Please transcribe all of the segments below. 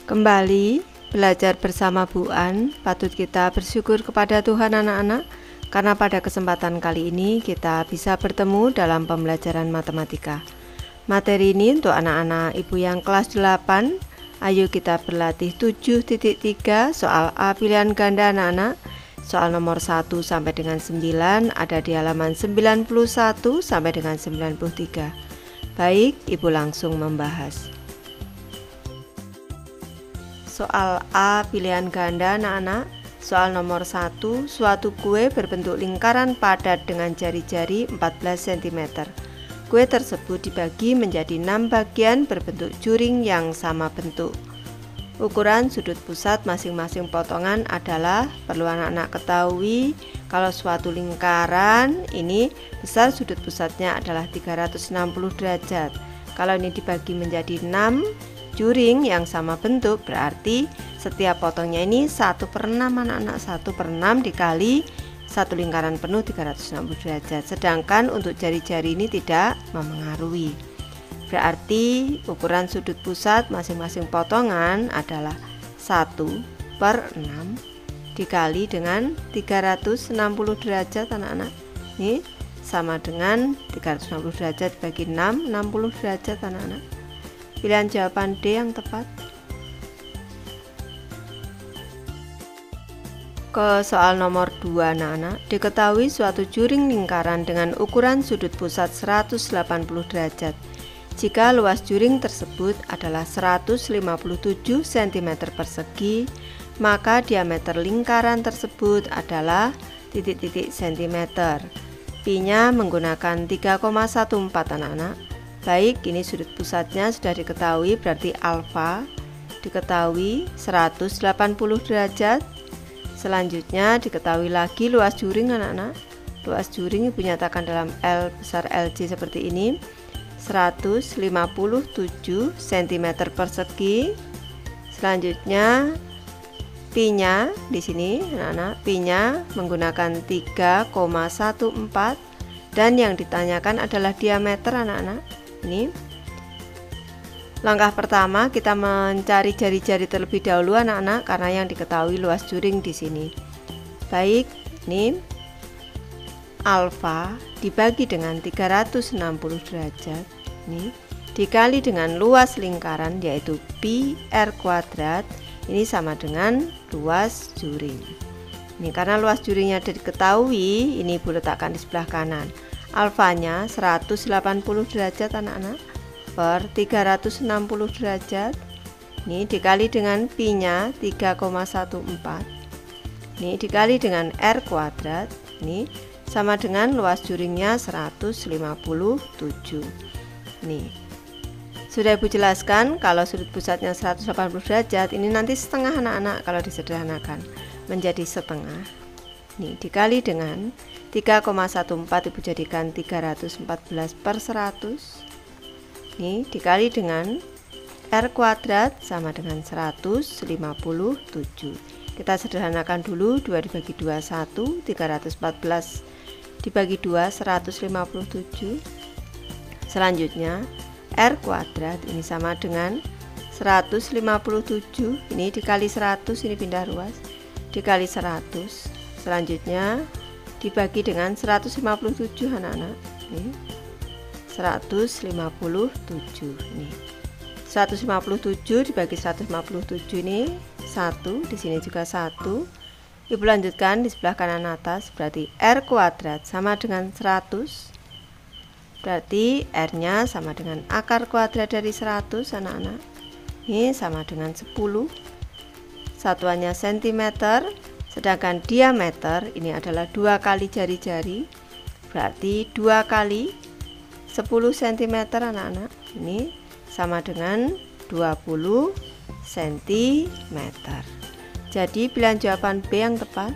Kembali belajar bersama Bu An, patut kita bersyukur kepada Tuhan anak-anak, karena pada kesempatan kali ini kita bisa bertemu dalam pembelajaran matematika. Materi ini untuk anak-anak ibu yang kelas 8. Ayo kita berlatih 7.3 soal A pilihan ganda anak-anak. Soal nomor 1 sampai dengan 9 ada di halaman 91 sampai dengan 93. Baik, ibu langsung membahas. Soal A pilihan ganda anak-anak. Soal nomor 1, suatu kue berbentuk lingkaran padat dengan jari-jari 14 cm. Kue tersebut dibagi menjadi 6 bagian berbentuk juring yang sama bentuk. Ukuran sudut pusat masing-masing potongan adalah, perlu anak-anak ketahui, kalau suatu lingkaran ini besar sudut pusatnya adalah 360 derajat. Kalau ini dibagi menjadi 6 juring yang sama bentuk, berarti setiap potongnya ini 1/6 anak-anak. 1/6 dikali satu lingkaran penuh 360 derajat. Sedangkan untuk jari-jari ini tidak memengaruhi. Berarti ukuran sudut pusat masing-masing potongan adalah 1/6 dikali dengan 360 derajat anak-anak. Ini sama dengan 360 derajat bagi 6, 60 derajat anak-anak. Pilihan jawaban D yang tepat. Ke soal nomor 2 anak-anak, diketahui suatu juring lingkaran dengan ukuran sudut pusat 180 derajat. Jika luas juring tersebut adalah 157 cm persegi, maka diameter lingkaran tersebut adalah titik-titik cm. Pi-nya menggunakan 3,14 anak-anak. Baik, ini sudut pusatnya sudah diketahui, berarti alfa diketahui 180 derajat. Selanjutnya diketahui lagi luas juring anak-anak. Luas juring ibu nyatakan dalam L besar LC seperti ini, 157 cm persegi. Selanjutnya pi-nya di sini anak-anak, pi-nya menggunakan 3,14 dan yang ditanyakan adalah diameter anak-anak. Ini langkah pertama, kita mencari jari-jari terlebih dahulu anak-anak, karena yang diketahui luas juring di sini. Baik, ini alfa dibagi dengan 360 derajat ini dikali dengan luas lingkaran yaitu pi r kuadrat, ini sama dengan luas juring. Ini karena luas juringnya diketahui, ini ibu letakkan di sebelah kanan. Alfanya 180 derajat anak-anak per 360 derajat. Ini dikali dengan pi-nya 3,14. Ini dikali dengan r kuadrat. Ini sama dengan luas juringnya 157. Nih. Sudah ibu jelaskan kalau sudut pusatnya 180 derajat, ini nanti setengah anak-anak kalau disederhanakan menjadi setengah. Nih, dikali dengan 3,14 ibu jadikan 314 per 100. Ini dikali dengan r kuadrat sama dengan 157. Kita sederhanakan dulu, 2 dibagi 2 1, 314 dibagi 2 157. Selanjutnya r kuadrat ini sama dengan 157, ini dikali 100, ini pindah ruas, dikali 100. Selanjutnya dibagi dengan 157 anak-anak. Ini 157 nih. 157 dibagi 157 ini 1, di sini juga 1. Ibu lanjutkan di sebelah kanan atas, berarti r kuadrat sama dengan 100. Berarti r-nya sama dengan akar kuadrat dari 100 anak-anak. Ini sama dengan 10. Satuannya cm, sedangkan diameter ini adalah 2 kali jari-jari. Berarti 2 kali 10 cm anak-anak, ini sama dengan 20 cm. Jadi pilihan jawaban B yang tepat.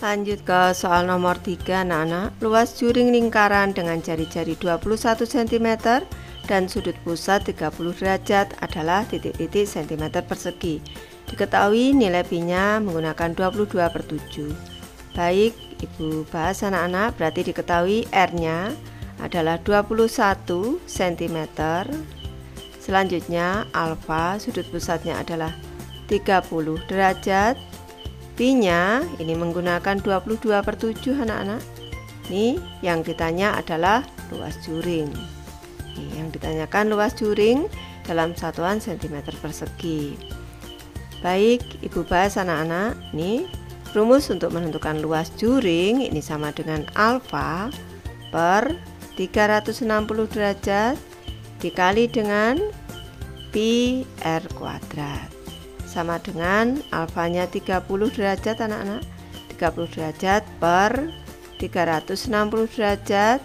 Lanjut ke soal nomor 3 anak-anak. Luas juring lingkaran dengan jari-jari 21 cm dan sudut pusat 30 derajat adalah titik-titik cm persegi. Diketahui nilai pi-nya menggunakan 22/7. Baik, ibu bahas anak-anak, berarti diketahui r-nya adalah 21 cm. Selanjutnya alfa sudut pusatnya adalah 30 derajat. Pi-nya ini menggunakan 22/7 anak-anak. Nih yang ditanya adalah luas juring. Nih, yang ditanyakan luas juring dalam satuan cm persegi. Baik, Ibu bahas anak-anak. Nih, rumus untuk menentukan luas juring ini sama dengan alfa per 360 derajat dikali dengan pi r kuadrat. Sama dengan alfanya 30 derajat anak-anak. 30 derajat per 360 derajat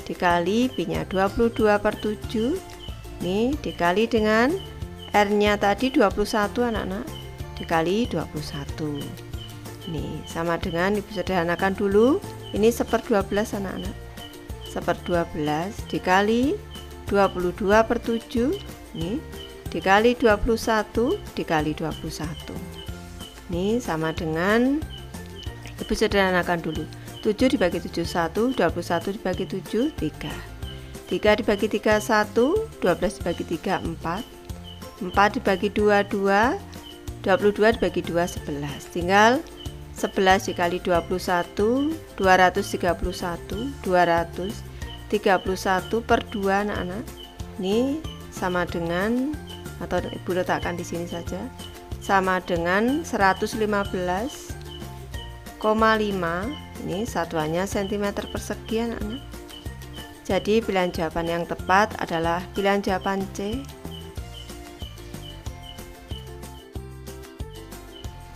dikali pi-nya 22/7. Nih dikali dengan R-nya tadi 21 anak-anak, dikali 21. Nih sama dengan, Ibu sederhanakan dulu, ini 1/12 anak-anak. 1/12 dikali 22/7. Nih dikali 21 dikali 21. Nih sama dengan, Ibu sederhanakan dulu. 7 dibagi 7 1, 21 dibagi 7 3. 3 dibagi 3 1, 12 dibagi 3 4. 4 dibagi 2 2, 22 dibagi 2 11. Tinggal 11 dikali 21, 231, 231 per 2 anak-anak. Ini sama dengan, atau Ibu letakkan di sini saja, sama dengan 115,5. Ini satuannya cm persegi anak-anak. Jadi pilihan jawaban yang tepat adalah pilihan jawaban C.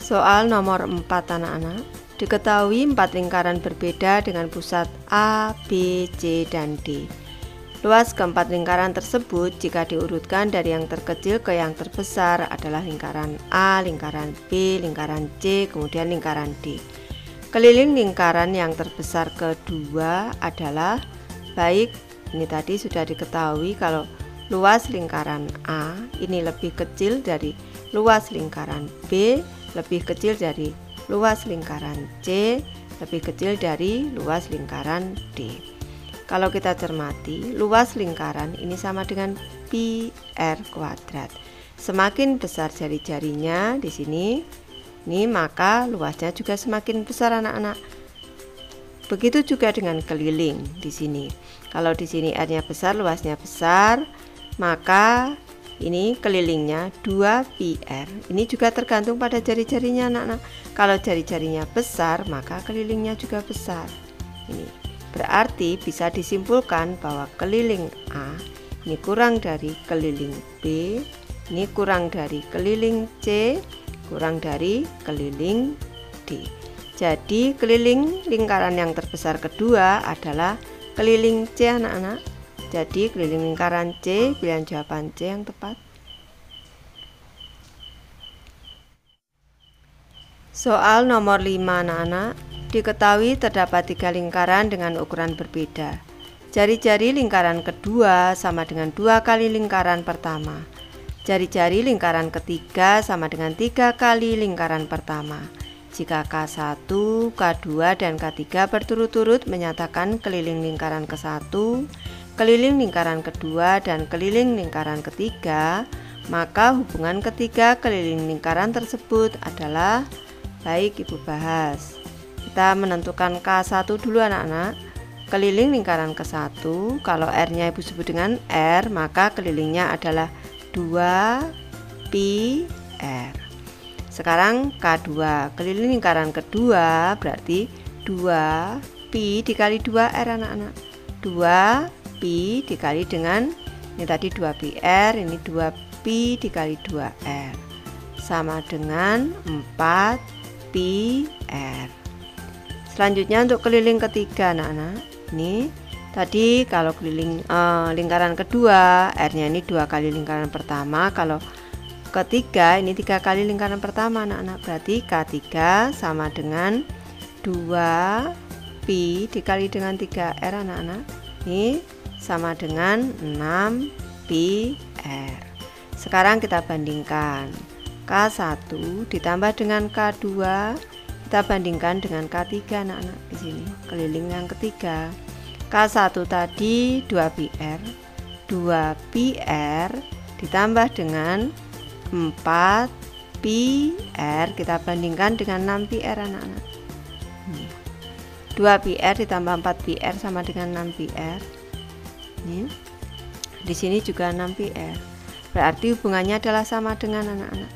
Soal nomor 4 anak-anak. Diketahui 4 lingkaran berbeda dengan pusat A, B, C, dan D. Luas keempat lingkaran tersebut jika diurutkan dari yang terkecil ke yang terbesar adalah lingkaran A, lingkaran B, lingkaran C, kemudian lingkaran D. Keliling lingkaran yang terbesar kedua adalah, baik, ini tadi sudah diketahui kalau luas lingkaran A ini lebih kecil dari luas lingkaran B, lebih kecil dari luas lingkaran C, lebih kecil dari luas lingkaran D. Kalau kita cermati, luas lingkaran ini sama dengan pi r kuadrat. Semakin besar jari-jarinya di sini, maka luasnya juga semakin besar anak-anak. Begitu juga dengan keliling di sini. Kalau di sini r-nya besar, luasnya besar, maka ini kelilingnya 2 pi r. Ini juga tergantung pada jari-jarinya anak-anak. Kalau jari-jarinya besar, maka kelilingnya juga besar. Ini berarti bisa disimpulkan bahwa keliling A ini kurang dari keliling B, ini kurang dari keliling C, kurang dari keliling D. Jadi keliling lingkaran yang terbesar kedua adalah keliling C anak-anak. Jadi keliling lingkaran C, pilihan jawaban C yang tepat. Soal nomor 5 anak-anak. Diketahui terdapat 3 lingkaran dengan ukuran berbeda. Jari-jari lingkaran kedua sama dengan 2 kali lingkaran pertama. Jari-jari lingkaran ketiga sama dengan 3 kali lingkaran pertama. Jika K1, K2, dan K3 berturut-turut menyatakan keliling lingkaran ke-1, keliling lingkaran kedua, dan keliling lingkaran ketiga, maka hubungan ketiga keliling lingkaran tersebut adalah, baik Ibu bahas. Kita menentukan K1 dulu anak-anak. Keliling lingkaran ke-1, kalau R-nya Ibu sebut dengan R, maka kelilingnya adalah 2 pi R. Sekarang K2, keliling lingkaran kedua berarti 2 pi dikali 2 R anak-anak. 2 pi dikali dengan, ini tadi 2 pi R, ini 2 pi dikali 2 R, sama dengan 4 pi R. Selanjutnya untuk keliling ketiga anak-anak. Ini tadi kalau keliling lingkaran kedua, R-nya ini 2 kali lingkaran pertama. Kalau ketiga ini 3 kali lingkaran pertama anak-anak. Berarti K3 sama dengan 2 pi dikali dengan 3R anak-anak. Ini sama dengan 6 pi R. Sekarang kita bandingkan. K1 ditambah dengan K2, kita bandingkan dengan K3 anak-anak di sini, keliling yang ketiga. K1 tadi 2 pi R, 2 pi R ditambah dengan 4 pi R, kita bandingkan dengan 6 pi R anak-anak. 2 pi R ditambah 4 pi R sama dengan 6 pi R. Ini di sini juga 6 pi R. Berarti hubungannya adalah sama dengan anak-anak.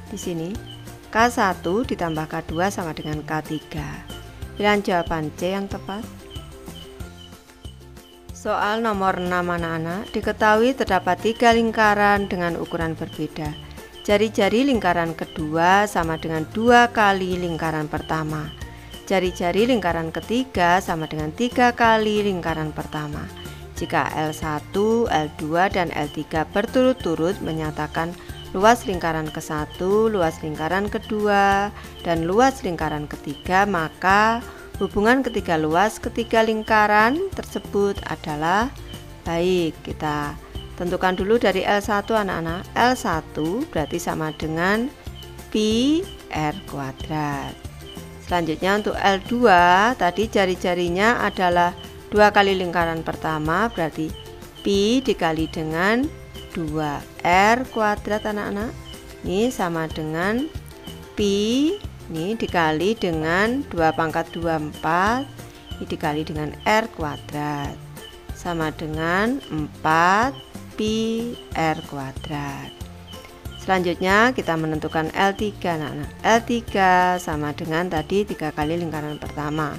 Di sini K1 ditambah K2 sama dengan K3. Pilihan jawaban C yang tepat. Soal nomor 6 anak-anak, diketahui terdapat 3 lingkaran dengan ukuran berbeda. Jari-jari lingkaran kedua sama dengan 2 kali lingkaran pertama. Jari-jari lingkaran ketiga sama dengan 3 kali lingkaran pertama. Jika L1, L2, dan L3 berturut-turut menyatakan luas lingkaran ke-1, luas lingkaran kedua, dan luas lingkaran ketiga, maka hubungan ketiga luas ketiga lingkaran tersebut adalah baik. Kita tentukan dulu dari L1 anak-anak. L1 berarti sama dengan pi R kuadrat. Selanjutnya untuk L2 tadi jari-jarinya adalah 2 kali lingkaran pertama, berarti pi dikali dengan 2R kuadrat anak-anak. Ini sama dengan pi ini dikali dengan 2 pangkat 24, ini dikali dengan R kuadrat, sama dengan 4 pi R kuadrat. Selanjutnya kita menentukan L3 anak-anak. L3 sama dengan tadi 3 kali lingkaran pertama,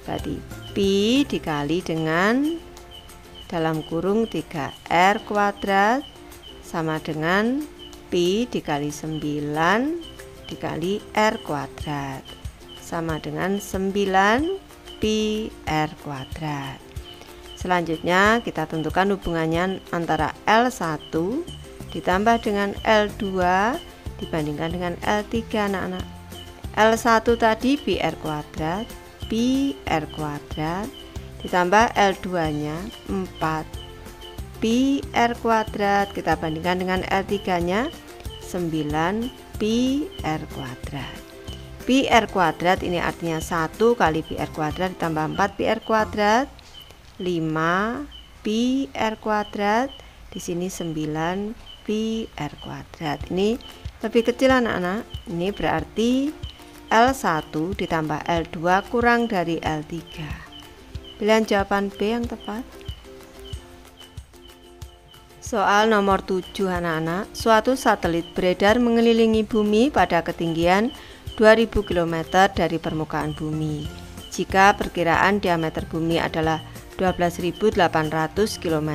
berarti pi dikali dengan dalam kurung 3R kuadrat sama dengan pi dikali 9 dikali R kuadrat sama dengan 9 pi R kuadrat. Selanjutnya kita tentukan hubungannya antara L1 ditambah dengan L2 dibandingkan dengan L3 anak-anak. L1 tadi pi R kuadrat, pi R kuadrat ditambah L2 nya 4 pi R kuadrat, kita bandingkan dengan L3 nya 9 pi R kuadrat. Pi R kuadrat ini artinya 1 kali pi R kuadrat ditambah 4 pi R kuadrat, 5 pi R kuadrat, di sini 9 pi R kuadrat. Ini lebih kecil anak-anak. Ini berarti L1 ditambah L2 kurang dari L3. Pilihan jawaban B yang tepat. Soal nomor 7 anak-anak. Suatu satelit beredar mengelilingi bumi pada ketinggian 2000 km dari permukaan bumi. Jika perkiraan diameter bumi adalah 12.800 km,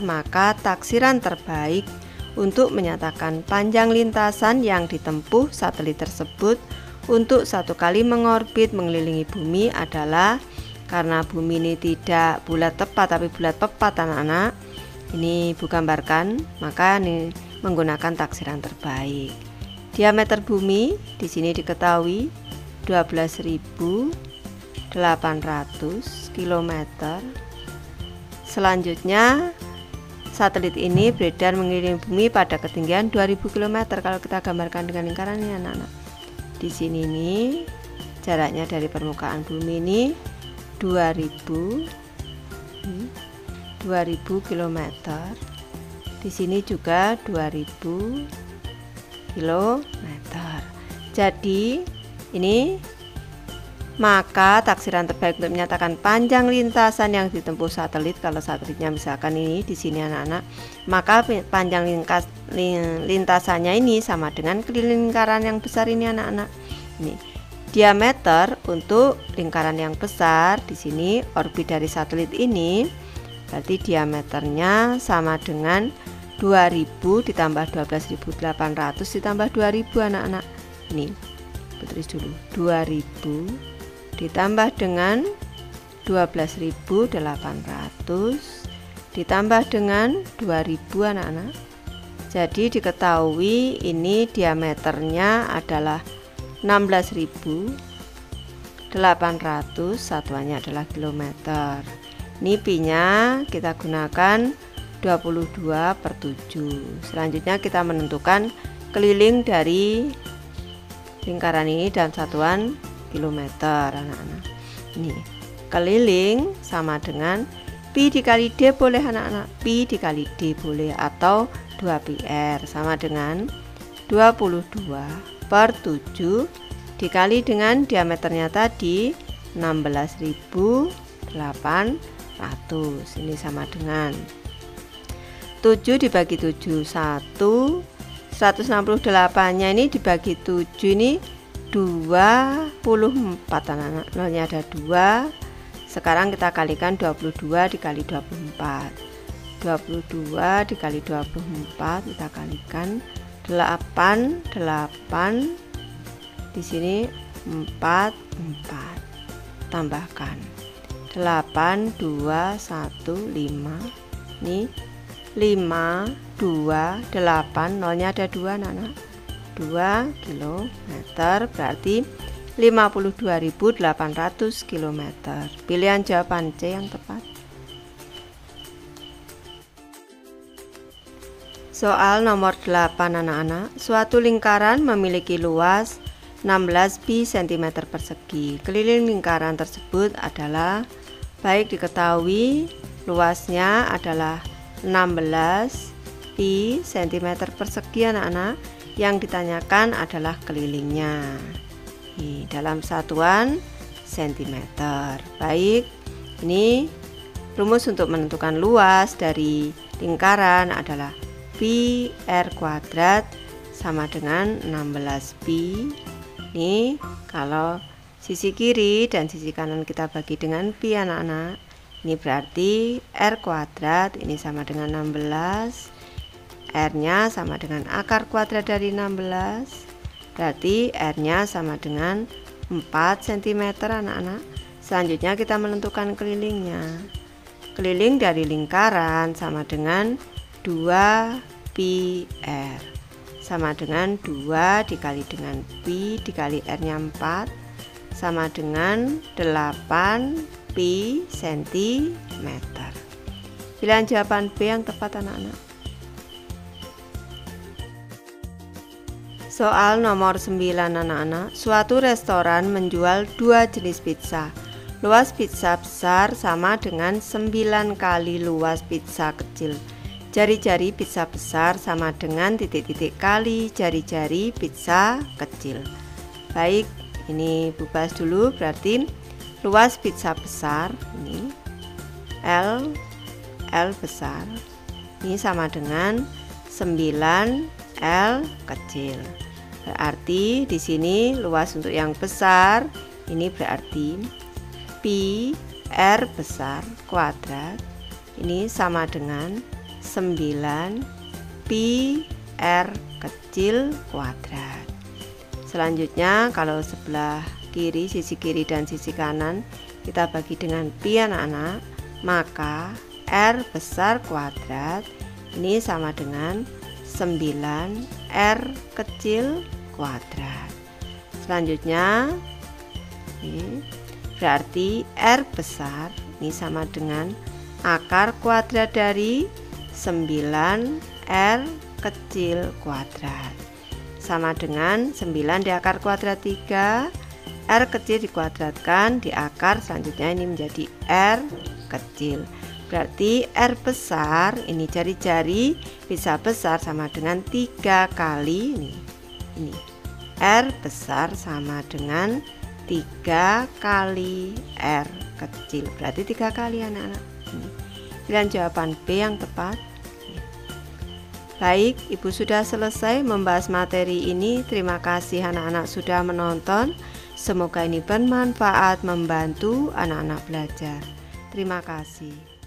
maka taksiran terbaik untuk menyatakan panjang lintasan yang ditempuh satelit tersebut untuk satu kali mengorbit mengelilingi bumi adalah, karena bumi ini tidak bulat tepat tapi bulat pepat anak-anak, ini Bu gambarkan, maka ini menggunakan taksiran terbaik. Diameter bumi di sini diketahui 12.800 km. Selanjutnya satelit ini beredar mengelilingi bumi pada ketinggian 2000 km. Kalau kita gambarkan dengan lingkaran ini anak-anak, di sini nih jaraknya dari permukaan bumi ini 2000 km. Di sini juga 2000 km. Jadi ini maka taksiran terbaik untuk menyatakan panjang lintasan yang ditempuh satelit, kalau satelitnya misalkan ini di sini anak-anak, maka panjang lintasannya ini sama dengan keliling lingkaran yang besar ini anak-anak. Ini diameter untuk lingkaran yang besar, di sini orbit dari satelit ini, berarti diameternya sama dengan 2000 ditambah 12.800 ditambah 2000 anak-anak. Ini tulis dulu, 2000 ditambah dengan 12.800 ditambah dengan 2000 anak-anak. Jadi diketahui ini diameternya adalah 16.800, satuannya adalah kilometer. Ini pi-nya kita gunakan 22/7. Selanjutnya kita menentukan keliling dari lingkaran ini dan satuan kilometer anak-anak. Ini keliling sama dengan pi dikali d boleh anak-anak, pi dikali d boleh, atau 2 pi R sama dengan 22 per 7 dikali dengan diameternya tadi 16.800. Ini sama dengan 7 dibagi 7 1, 168 nya ini dibagi 7 ini 24 anak-anak, nolnya ada 2. Sekarang kita kalikan 22 dikali 24, 22 dikali 24 kita kalikan 8 di sini 4 tambahkan 8 2 1 5 ini 5 2 8 nolnya ada 2 anak-anak, 2 kilometer berarti 52.800 km. Pilihan jawaban C yang tepat. Soal nomor 8 anak-anak. Suatu lingkaran memiliki luas 16 pi cm persegi. Keliling lingkaran tersebut adalah, baik diketahui luasnya adalah 16 pi cm persegi anak-anak. Yang ditanyakan adalah kelilingnya dalam satuan cm. Baik, ini rumus untuk menentukan luas dari lingkaran adalah pi r kuadrat sama dengan 16 pi. Ini kalau sisi kiri dan sisi kanan kita bagi dengan pi anak-anak, ini berarti r kuadrat ini sama dengan 16, r nya sama dengan akar kuadrat dari 16, berarti r nya sama dengan 4 cm anak-anak. Selanjutnya kita menentukan kelilingnya. Keliling dari lingkaran sama dengan 2 pi r sama dengan 2 dikali dengan pi dikali r nya 4 sama dengan 8 pi cm. Pilihan jawaban B yang tepat anak-anak. Soal nomor 9 anak-anak. Suatu restoran menjual 2 jenis pizza. Luas pizza besar sama dengan 9 kali luas pizza kecil. Jari-jari pizza besar sama dengan titik-titik kali jari-jari pizza kecil. Baik, ini bubas dulu, berarti luas pizza besar ini L besar ini sama dengan 9 L kecil. Berarti di sini luas untuk yang besar ini berarti pi r besar kuadrat ini sama dengan 9 pi r kecil kuadrat. Selanjutnya kalau sebelah kiri, sisi kiri dan sisi kanan kita bagi dengan pi anak-anak, maka r besar kuadrat ini sama dengan 9 r kecil kuadrat. Selanjutnya ini berarti r besar ini sama dengan akar kuadrat dari 9 r kecil kuadrat sama dengan 9 di akar kuadrat 3, r kecil dikuadratkan di akar, selanjutnya ini menjadi r kecil. Berarti r besar ini jari-jari bisa besar sama dengan 3 kali ini. R besar sama dengan 3 kali r kecil. Berarti 3 kali anak-anak. Pilihan jawaban B yang tepat. Baik, Ibu sudah selesai membahas materi ini. Terima kasih anak-anak sudah menonton. Semoga ini bermanfaat membantu anak-anak belajar. Terima kasih.